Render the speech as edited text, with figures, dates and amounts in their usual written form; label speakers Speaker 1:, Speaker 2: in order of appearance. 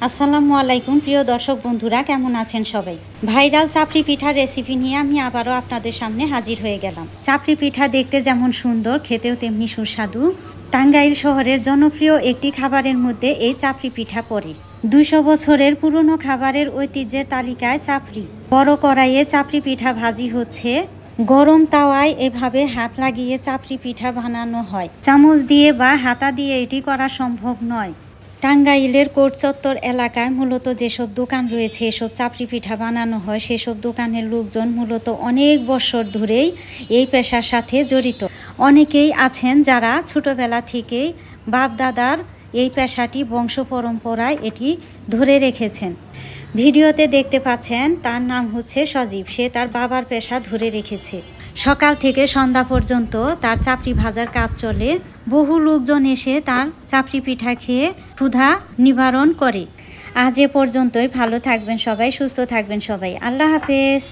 Speaker 1: আসসালামু আলাইকুম প্রিয় দর্শক বন্ধুরা, কেমন আছেন সবাই? ভাইরাল চাপড়ি পিঠার রেসিপি নিয়ে আমি আবারও আপনাদের সামনে হাজির হয়ে গেলাম। চাপড়ি পিঠা দেখতে যেমন সুন্দর, খেতেও তেমনি সুস্বাদু। টাঙ্গাইল শহরের জনপ্রিয় একটি খাবারের মধ্যে এই চাপড়ি পিঠা পড়ে। 200 বছরের পুরনো খাবারের ঐতিহ্যের তালিকায় চাপড়ি। বড় কড়াইয়ে চাপড়ি পিঠা ভাজি হচ্ছে। গরম তাওয়ায় এভাবে হাত লাগিয়ে চাপড়ি পিঠা বানানো হয়। চামচ দিয়ে বা হাতা দিয়ে এটি করা সম্ভব নয়। টাঙ্গাইলের কোর্ট চত্বর এলাকায় মূলত যেসব দোকান রয়েছে, এসব চাপড়ি পিঠা বানানো হয়, সেসব দোকানের লোকজন মূলত অনেক বছর ধরেই এই পেশার সাথে জড়িত। অনেকেই আছেন যারা ছোটবেলা থেকেই বাপ দাদার এই পেশাটি বংশ পরম্পরায় এটি ধরে রেখেছেন। ভিডিওতে দেখতে পাচ্ছেন তার নাম হচ্ছে সজীব। সে তার বাবার পেশা ধরে রেখেছে। সকাল থেকে সন্ধ্যা পর্যন্ত তার চাপড়ি ভাজার কাজ চলে। বহু লোকজন এসে তার চাপড়ি পিঠা খেয়ে ক্ষুধা নিবারণ করে। আজ এ পর্যন্তই। ভালো থাকবেন সবাই, সুস্থ থাকবেন সবাই। আল্লাহ হাফেজ।